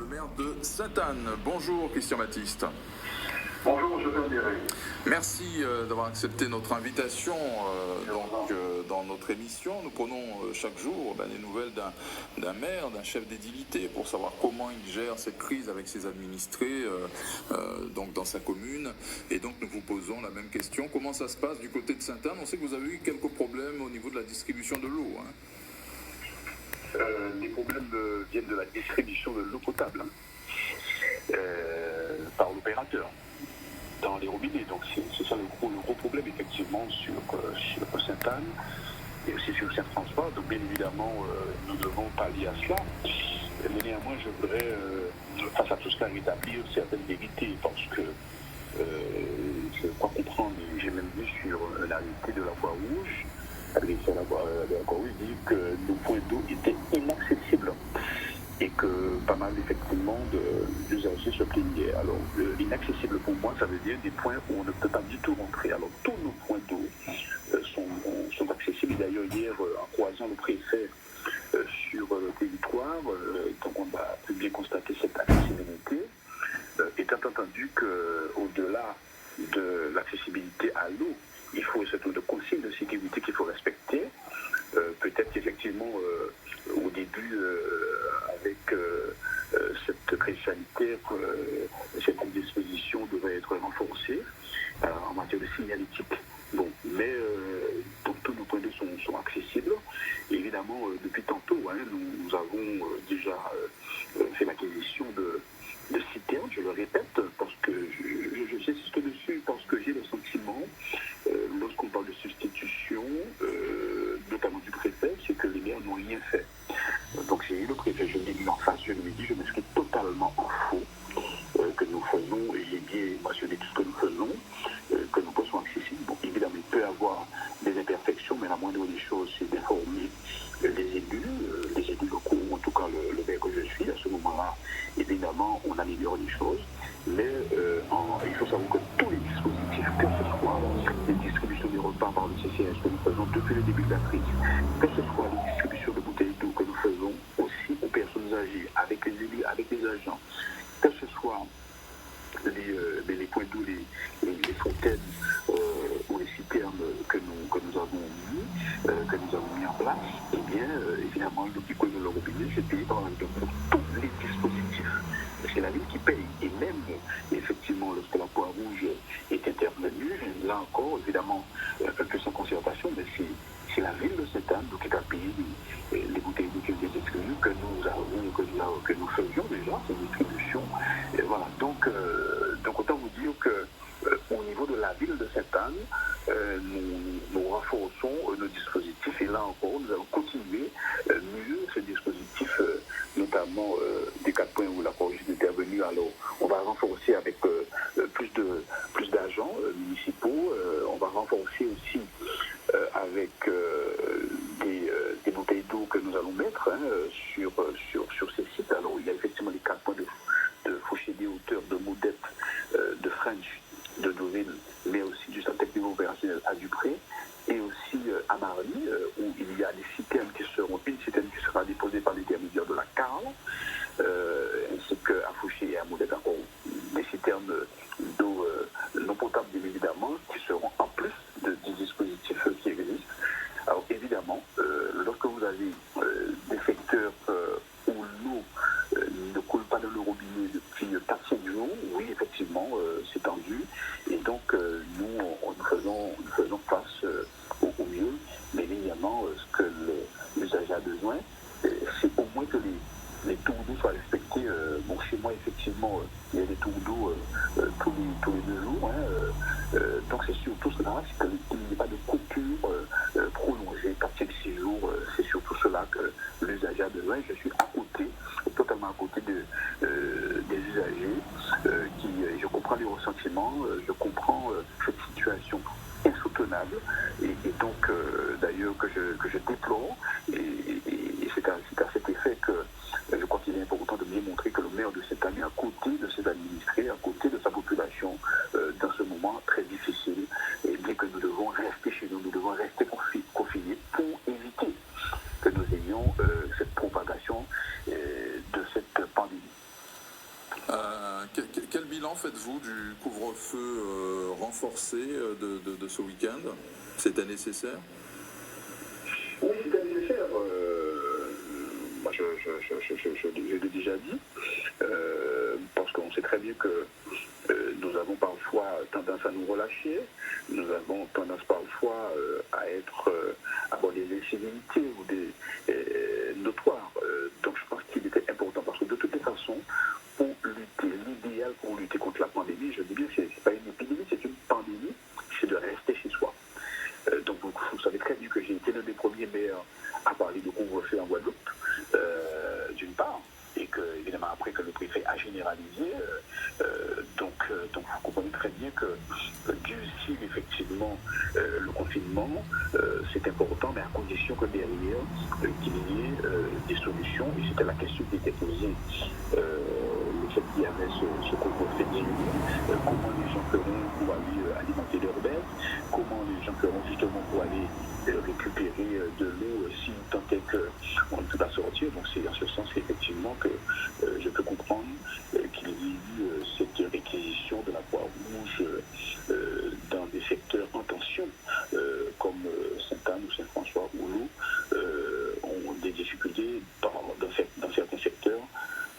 le maire de Sainte-Anne. Bonjour Christian Baptiste. Bonjour, je veux dire. Merci d'avoir accepté notre invitation dans notre émission. Nous prenons chaque jour des nouvelles d'un maire, d'un chef d'édilité pour savoir comment il gère cette crise avec ses administrés donc dans sa commune. Et donc nous vous posons la même question. Comment ça se passe du côté de Sainte-Anne? On sait que vous avez eu quelques problèmes au niveau de la distribution de l'eau. Les problèmes viennent de la distribution de l'eau potable par l'opérateur dans les robinets. Donc c'est ça le gros problème effectivement sur Sainte-Anne et aussi sur Saint-François. Donc bien évidemment nous devons pallier à cela. Mais néanmoins je voudrais face à tout cela rétablir certaines vérités parce que je crois comprendre, j'ai même vu sur l'arrêté de la voie rouge, adressé à la voie rouge, dit que nos points d'eau étaient inaccessibles et que pas mal effectivement d'usagers se plaignaient. Alors inaccessible pour moi, ça veut dire des points où on ne peut pas du tout rentrer. Alors tous nos points d'eau sont accessibles. Et d'ailleurs hier, en croisant le préfet sur le territoire, donc on a pu bien constater cette accessibilité, étant entendu qu'au-delà de l'accessibilité à l'eau, il faut un certain nombre de consignes de sécurité qu'il faut respecter. Peut-être qu'effectivement, au début, avec cette crise sanitaire, cette disposition devrait être renforcée en matière de signalétique. Bon, mais donc tous nos points d'eau sont accessibles. Et évidemment, depuis tantôt, nous avons déjà fait l'acquisition de citernes, je le répète, parce que j'insiste dessus, parce que j'ai le sentiment, lorsqu'on parle de substitution, notamment du préfet, c'est que les maires n'ont rien fait. Donc j'ai eu le préfet, je l'ai dit en face, je lui ai dit, je m'inscris totalement en faux que nous faisons, et j'ai bien mentionné tout ce que nous faisons, que nous posons accessibles. Bon, évidemment, il peut y avoir des imperfections, mais la moindre des choses, c'est d'informer les élus locaux, en tout cas le maire que je suis, à ce moment-là, évidemment, on améliore les choses, mais il faut savoir que tous les dispositifs, que ce soit les distributions des repas par le CCS que nous faisons depuis le début de la crise, que ce soit les distributions de bouteilles d'eau que nous faisons aussi aux personnes âgées, avec les élus, avec les agents, que ce soit les points d'eau, les fontaines ou les citernes que nous avons mis en place, eh bien, évidemment, l'eau qui coule de le robinet, c'est payé par la ville pour tous les dispositifs. C'est la ville qui paye. Et même, effectivement, lorsque la Croix-Rouge est intervenue, là encore, évidemment, un peu sans concertation, mais c'est la ville de Sainte-Anne qui a payé les bouteilles d'eau qui étaient distribuées, que nous faisions déjà, ces distributions. Et voilà. Donc autant vous dire que au niveau de la ville de Sainte-Anne, nous renforçons nos dispositifs et là encore, nous allons continuer mieux ces dispositifs, notamment des 4 points où la Croix-Rouge est intervenue. Alors, on va renforcer avec plus d'agents municipaux. On va renforcer aussi avec des bouteilles d'eau que nous allons mettre sur ces sites. Alors, il y a effectivement les 4 points de Fouché-des Hauteurs, de Modette, de French, de Deauville, mais aussi du centre technique opérationnel à Dupré, et aussi à Marly, où il y a des citernes une citerne qui sera déposée par l'intermédiaire de la Carle, ainsi qu'à Fouché et à Modette encore des citernes d'eau non potable, bien évidemment, qui seront en plus des dispositifs qui existent. Alors évidemment, lorsque vous avez des secteurs où l'eau ne coule pas dans le robinet depuis 4-5 jours, oui, effectivement, c'est tendu. Et donc, nous faisons face au mieux. Mais évidemment, ce que l'usager a besoin, c'est au moins que les tours d'eau soient respectés. Bon, chez moi, effectivement, il y a des tours d'eau tous les 2 jours. Donc, c'est surtout cela, c'est qu'il n'y ait pas de coupure prolongée, 4-6 jours. C'est surtout cela que l'usager a besoin. Je suis totalement à côté des usagers qui, je comprends les ressentiments, je comprends cette situation insoutenable et donc d'ailleurs que je déplore et c'est à cet effet que je crois qu'il est important de bien montrer que le maire de cette année à côté de ses administrés, à côté de sa population dans ce moment très difficile, et bien que nous devons rester chez nous, nous devons rester confinés pour éviter que nous ayons cette propagation de cette pandémie. Quel bilan faites-vous du couvre-feu renforcé de ce week-end? C'était nécessaire? Oui, c'était nécessaire. Moi, je l'ai déjà dit, parce qu'on sait très bien que nous avons parfois tendance à nous relâcher, nous avons tendance parfois à avoir des incivilités ou des notoires. Donc je pense qu'il était important, parce que de toutes les façons, pour lutter, l'idéal pour lutter contre la pandémie, je dis bien, c'est pas une épidémie, c'est une pandémie, c'est de rester chez soi. Donc vous savez très bien que j'ai été l'un des premiers maires à parler de couvre-feu en Guadeloupe, d'une part, et que, évidemment, après que le préfet a généralisé, donc vous comprenez très bien que durcir effectivement le confinement, c'est important, mais à condition que derrière, qu'il y ait des solutions, et c'était la question qui était posée, le fait qu'il y avait ce couvre-feu diminue, comment les gens feront pour aller alimenter leurs bêtes, comment les gens feront justement pour aller récupérer de l'eau si tant est qu'on ne peut pas sortir. Donc c'est en ce sens qu'effectivement que je peux comprendre qu'il y ait eu cette réquisition de la Croix-Rouge dans des secteurs en tension comme Sainte-Anne ou Saint-François où l'eau ont des difficultés dans certains secteurs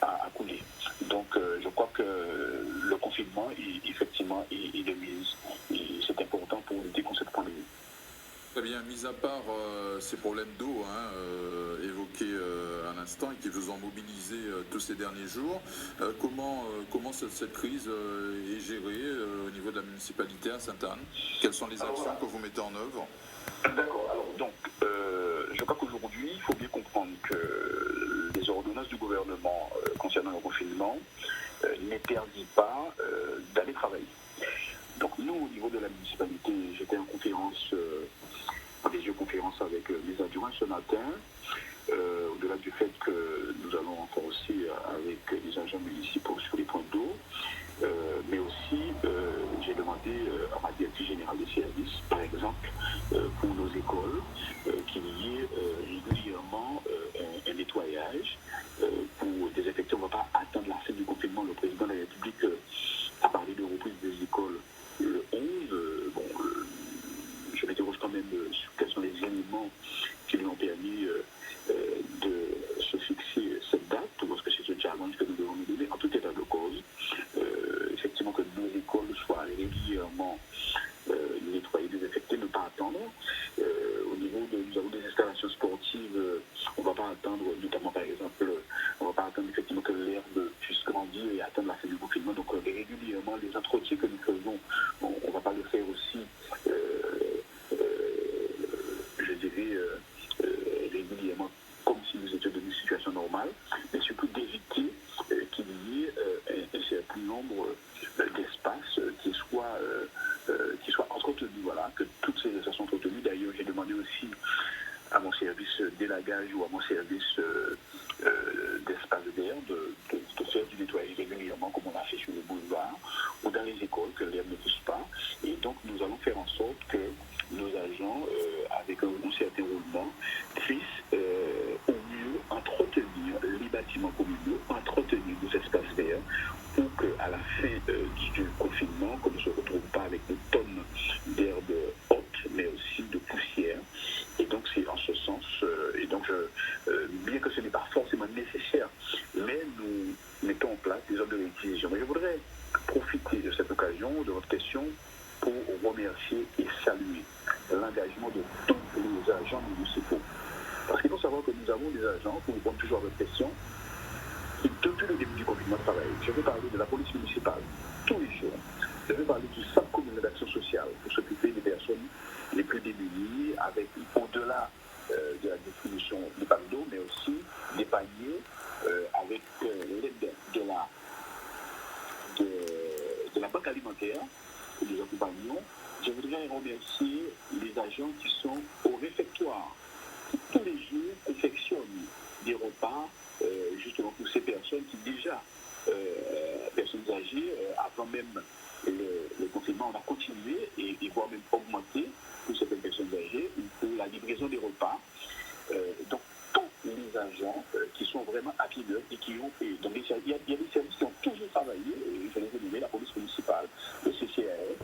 à couler. Donc je crois que le confinement, effectivement, est de mise. C'est important pour lutter contre cette pandémie. Très bien, mis à part ces problèmes d'eau évoqués à l'instant et qui vous ont mobilisé tous ces derniers jours, comment cette crise est gérée au niveau de la municipalité à Sainte-Anne? Quelles sont les actions que vous mettez en œuvre? D'accord, alors donc, je crois qu'aujourd'hui, il faut bien comprendre que les ordonnances du gouvernement concernant le confinement n'interdisent pas d'aller travailler. Donc nous, au niveau de la municipalité, j'étais en conférence, en visioconférence avec les adjoints ce matin, au-delà du fait que nous allons renforcer avec les agents municipaux sur les points d'eau, mais aussi j'ai demandé à ma directrice générale des services, par exemple, pour nos écoles, qu'il y ait régulièrement un nettoyage pour désinfecter. On ne va pas attendre la fin du confinement. Le président de la République a parlé de reprise des écoles le 11. Je m'interroge quand même sur quels sont les éléments qui lui ont permis de se fixer cette date, parce que c'est ce challenge que nous devons nous donner en tout état de cause. Effectivement, que nos écoles soient régulièrement nettoyées, désinfectées, ne pas attendre. Au niveau de, nous avons des installations sportives, on ne va pas attendre, notamment par exemple, on ne va pas attendre effectivement que l'herbe puisse grandir et atteindre la fin du confinement. Donc régulièrement, les entretiens que nous faisons, on ne va pas le faire aussi, je dirais, régulièrement, comme si nous étions dans une situation normale, mais surtout d'éviter qu'il y ait un certain nombre d'espaces qui soient entretenus, voilà, que toutes ces espaces soient entretenus. D'ailleurs, j'ai demandé aussi à mon service d'élagage ou à mon service d'espace d'air de faire du nettoyage régulièrement, comme on a fait sur le boulevard ou dans les écoles, que l'herbe ne pousse pas. Et donc, nous allons faire en sorte que nos agents, avec un certain roulement, puissent au mieux entretenir les bâtiments communaux, entretenir nos espaces verts, pour qu'à la fin du confinement, qu'on ne se retrouve pas avec des tonnes d'herbe haute, mais aussi de poussière. Et donc c'est en ce sens, bien que ce n'est pas forcément nécessaire, mais nous mettons en place des ordres de réquisition. Mais je voudrais profiter de cette occasion, de votre question, pour remercier et saluer l'engagement de tous les agents municipaux. Parce qu'il faut savoir que nous avons des agents, pour répondre toujours à votre question, qui depuis le début du confinement travaillent. Je vais parler de la police municipale tous les jours. Je vais parler du centre communal d'action sociale pour s'occuper des personnes les plus démunies, avec au-delà de la distribution des paniers d'eau, mais aussi des paniers avec l'aide de la banque alimentaire que nous accompagnons. Je voudrais remercier les agents qui sont au réfectoire, qui tous les jours confectionnent des repas justement pour ces personnes qui déjà, personnes âgées, avant même le confinement, on a continué et voire même augmenté pour certaines personnes âgées pour la livraison des repas. Donc tous les agents qui sont vraiment à pied d'œuvre et qui ont fait. Donc, il y a des services qui ont toujours travaillé, je les ai nommés, la police municipale, le CCRF,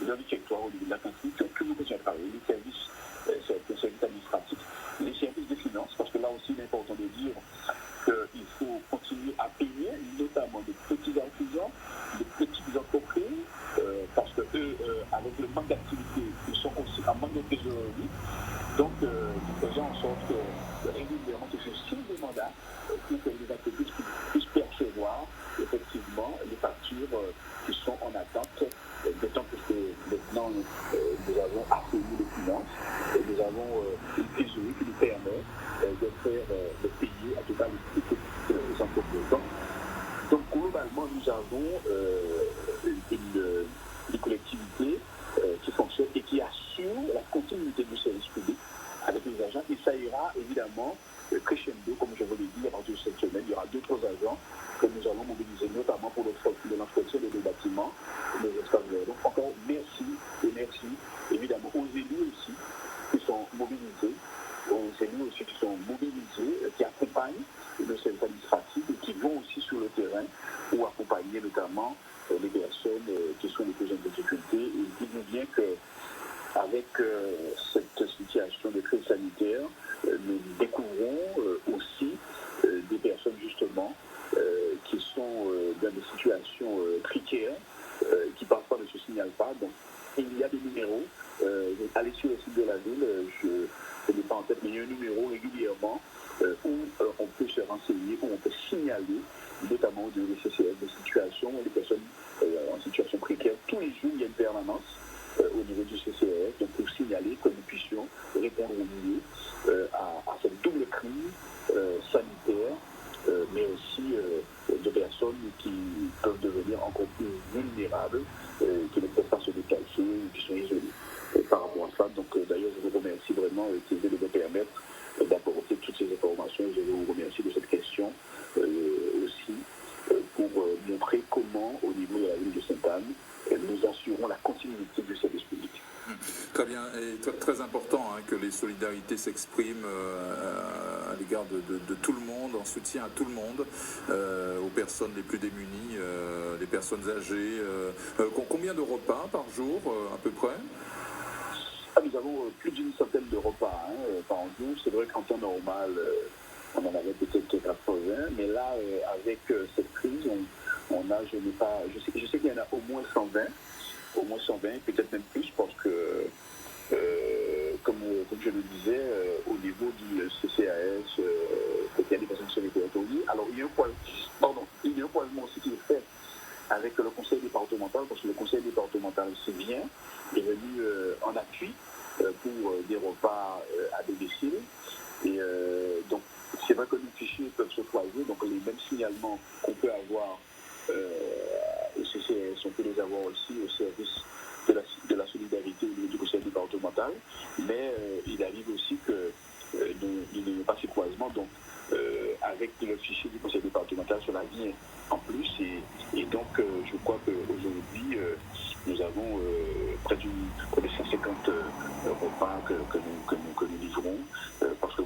le directoire au niveau de la cantine, qui ont toujours continué à travailler, les services administratifs, les services de finances, parce que là aussi, il est important de dire qu'il faut continuer à payer, notamment des petits artisans, des petites entreprises, parce que eux, avec le manque d'activité, ils sont aussi en manque de trésorerie. Donc, nous faisons en sorte que régulièrement, que ce signe de mandat pour que les entreprises puissent percevoir effectivement les factures qui sont en attente, d'autant que maintenant nous avons assaini les finances et nous avons une trésorerie qui nous permet de payer à tout cas les petites entreprises. Donc globalement, nous avons une collectivité qui fonctionne et qui assure la continuité du service public avec les agents. Et ça ira évidemment crescendo, comme je vous l'ai dit, à partir de cette semaine. Il y aura d'autres agents que nous allons mobiliser, notamment pour l'entretien des bâtiments, des espaces verts. Donc encore merci et merci évidemment aux élus aussi qui sont mobilisés, qui accompagnent le service administratif et qui vont aussi sur le terrain pour accompagner notamment les personnes qui sont les plus en difficulté. Et dites-nous bien qu'avec cette situation de crise sanitaire, nous découvrons aussi des personnes justement qui sont dans des situations précaires, qui parfois ne se signalent pas. Donc il y a des numéros. Allez sur le site de la ville, je ne l'ai pas en tête, mais il y a un numéro régulièrement où on peut se renseigner, où on peut signaler, notamment de CCF, des situations, des personnes en situation précaire. Tous les jours, il y a une permanence au niveau du CCF, donc pour signaler que nous puissions répondre au mieux à cette double crise sanitaire, mais aussi de personnes qui peuvent devenir encore plus vulnérables, qui ne peuvent pas se déplacer, qui sont isolées par rapport à ça. Donc d'ailleurs, je vous remercie vraiment qui de me permettre d'apporter toutes ces informations. Je vous remercie de cette question aussi pour montrer comment, au niveau de la ville de Sainte-Anne, nous assurons la continuité du service public. Très bien, et très important que les solidarités s'expriment à l'égard de tout le monde, en soutien à tout le monde, aux personnes les plus démunies, les personnes âgées. Combien de repas par jour, à peu près ? Nous avons plus d'une centaine de repas par jour. C'est vrai qu'en temps normal, on en avait peut-être 80, mais là, avec cette crise, je sais qu'il y en a au moins 120, peut-être même plus, parce que, comme je le disais, au niveau du CCAS, il y a des personnes qui sont répertoriées. Alors, il y a un poids aussi qui est fait avec le conseil départemental, parce que le conseil départemental, c'est bien, est venu en appui pour des repas à domicile. Et donc, c'est vrai que nos fichiers peuvent se croiser, donc les mêmes signalements qu'on peut avoir au CCS, on peut les avoir aussi au service de la solidarité au niveau du conseil départemental, mais il arrive aussi que nous n'ayons pas ces croisements. Donc, avec le fichier du conseil départemental, cela vient en plus. Et donc, je crois qu'aujourd'hui, nous avons près de 150 repas que nous livrons, parce que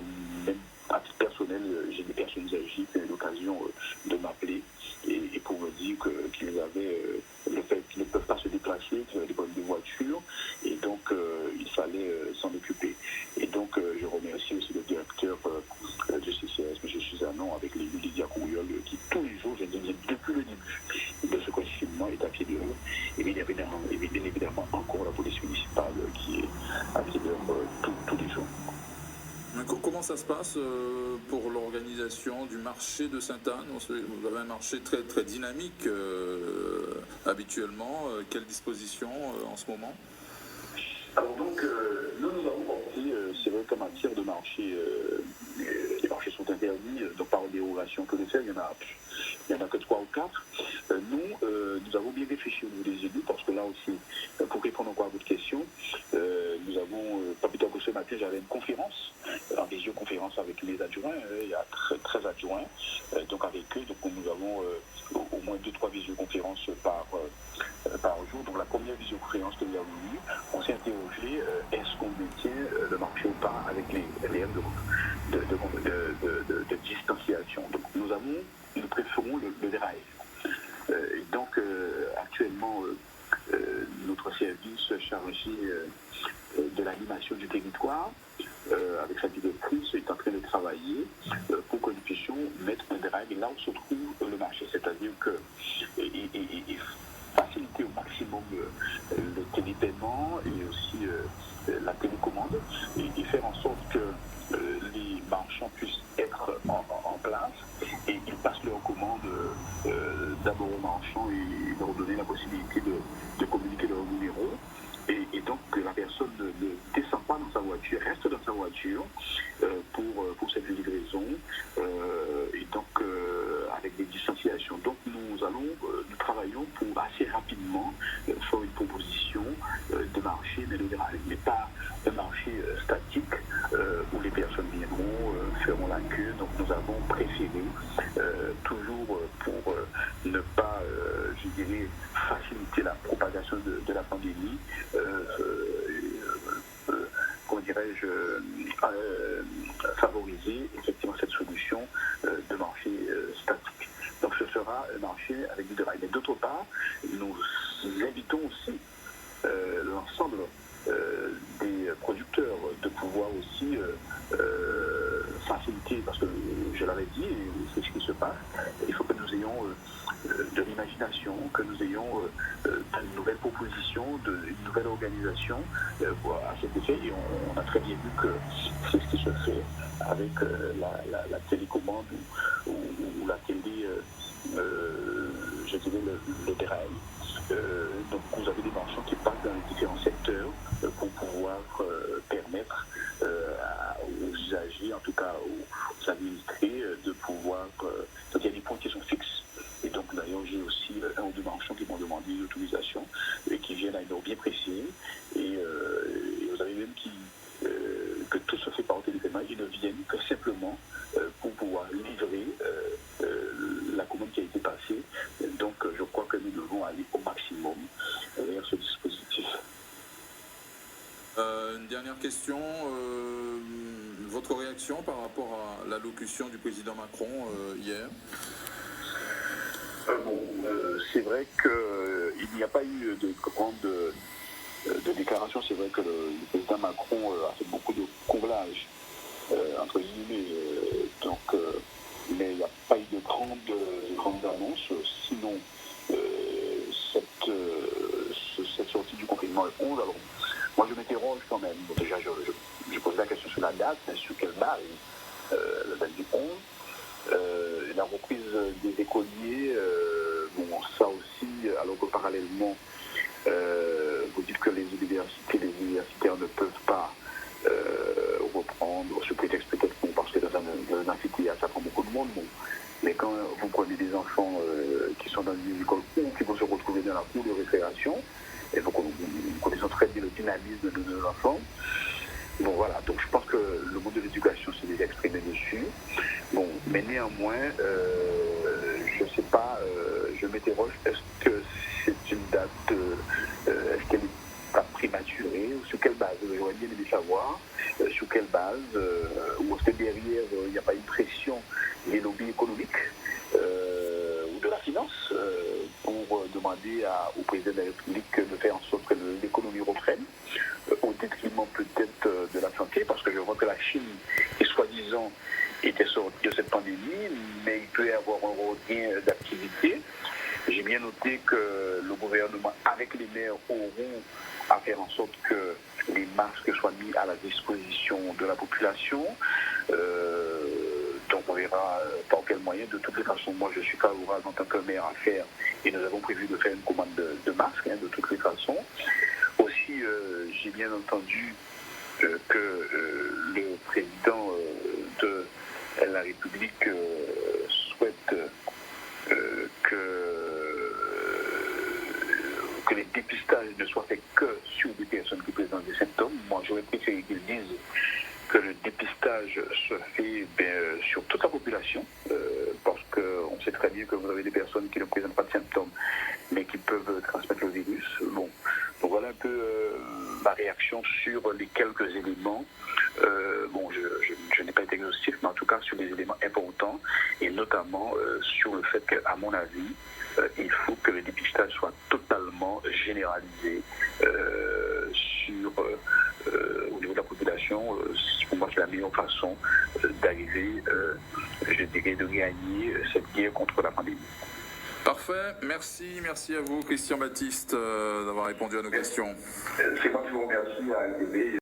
même à titre personnel, j'ai des personnes âgées qui ont eu l'occasion de m'appeler et pour me dire qu'ils avaient le fait qu'ils ne peuvent pas se déplacer, qu'ils avaient des problèmes de voiture, et donc il fallait s'en occuper. Et donc, je remercie aussi le directeur du CCS, M. Suzanon, avec les Lydia Couriol, qui tous les jours, je dis depuis le début de ce confinement, est à pied d'œuvre. Et bien évidemment, encore la police municipale qui est à pied d'œuvre tous les jours. Comment ça se passe pour l'organisation du marché de Sainte-Anne ? Vous avez un marché très, très dynamique habituellement. Quelles dispositions en ce moment ? Alors donc, nous avons compris, c'est vrai qu'en matière de marché, les marchés sont interdits, donc par dérogation que de faire, il y en a que 3 ou 4. Nous avons bien réfléchi au niveau des élus, parce que là aussi, pour répondre encore à votre question, nous avons, pas plus tard que ce matin, j'avais une conférence, en visioconférence avec les adjoints, il y a 13 adjoints, donc avec eux, donc nous avons au moins 2-3 visioconférences par jour. Donc la première visioconférence que nous avons eue, on s'est interrogé, est-ce qu'on maintient le marché ou pas avec les règles de nous préférons le drive. Et donc, actuellement, notre service chargé de l'animation du territoire, avec sa directrice, est en train de travailler pour que nous puissions mettre un drive là où se trouve le marché. C'est-à-dire que et faciliter au maximum le télépaiement et aussi la télécommande et faire en sorte que les marchands puissent être en place et ils passent leur commande d'abord aux marchands et leur donner la possibilité de communiquer leur numéro. Et donc que la personne ne descend pas dans sa voiture, reste dans sa voiture pour cette livraison et donc avec des distanciations. Donc nous travaillons pour assez rapidement faire une proposition de marché, mais pas un marché statique où les personnes viendront, feront la queue. Donc nous avons préféré toujours pour ne pas, je dirais, faciliter la propagation de la pandémie, comment dirais-je, favoriser effectivement cette solution de marché statique. Donc ce sera un marché avec du drive. Mais d'autre part, nous invitons aussi l'ensemble des producteurs de pouvoir aussi faciliter, parce que je l'avais dit, et c'est ce qui se passe, il faut que nous ayons de l'imagination, que nous ayons de nouvelles propositions, une nouvelle organisation à cet effet. Et on a très bien vu que c'est ce qui se fait avec la télécommande ou la télé, je dirais le drive. Donc vous avez des marchands qui partent dans les différents secteurs pour pouvoir permettre aux usagers, en tout cas aux administrés, de pouvoir... donc il y a des points qui sont fixes. Et donc d'ailleurs j'ai aussi un ou deux marchands qui m'ont demandé l'autorisation et qui viennent à une heure bien précise. Et vous avez même que tout se fait par téléphone. Ils ne viennent que simplement pour pouvoir livrer la commande qui a été passée. Donc je crois que nous devons aller au maximum vers ce dispositif. Une dernière question. Votre réaction par rapport à l'allocution du président Macron hier? C'est vrai qu'il n'y a pas eu de grande déclaration. C'est vrai que le président Macron a fait beaucoup de comblage, entre guillemets. Mais il n'y a pas eu de grande annonce. Sinon, cette sortie du confinement est 11. Alors, moi, je m'interroge quand même. Bon, déjà, je pose la question sur la date, mais sur quelle base la date du 11. La reprise des écoliers, ça aussi, alors que parallèlement, vous dites que les universitaires ne peuvent pas reprendre, sous prétexte peut-être parce que dans un amphithéâtre, ça prend beaucoup de monde. Bon. Mais quand vous prenez des enfants qui sont dans une école ou qui vont se retrouver dans la cour de récréation, et donc nous connaissons très bien le dynamisme de nos enfants. Bon voilà, donc je pense que le monde de l'éducation s'est déjà exprimé dessus. Bon, mais néanmoins, je ne sais pas, je m'interroge, est-ce que c'est une date, est-ce qu'elle n'est pas prématurée, ou sur quelle base? J'aurais bien aimé savoir sur quelle base, ou est-ce que derrière, il n'y a pas une pression des lobbies économiques ou de la finance pour demander au président de la République de faire en sorte que l'économie reprenne, au détriment peut-être de la santé, parce que je vois que la Chine est soi-disant était sortie de cette pandémie, mais il peut y avoir un regain d'activité. J'ai bien noté que le gouvernement, avec les maires, auront à faire en sorte que les masques soient mis à la disposition de la population. Donc on verra par quel moyen. De toutes les façons, moi je suis favorable en tant que maire à faire, et nous avons prévu de faire une commande de masques, de toutes les façons. Aussi, j'ai bien entendu que le président de la République souhaite que les dépistages ne soient faits que sur des personnes qui présentent des symptômes. Moi, j'aurais préféré qu'ils disent que le dépistage se fait sur toute la population, parce qu'on sait très bien que vous avez des personnes qui ne présentent pas de symptômes, mais qui peuvent transmettre le virus. Bon, donc voilà un peu ma réaction sur les quelques éléments. Je n'ai pas été exhaustif, mais en tout cas sur les éléments importants. Et notamment sur le fait qu'à mon avis, il faut que le dépistage soit totalement généralisé au niveau de la population. Pour moi, c'est la meilleure façon d'arriver, je dirais, de gagner cette guerre contre la pandémie. Parfait, merci à vous Christian Baptiste d'avoir répondu à nos questions. C'est moi qui vous remercie à LTV.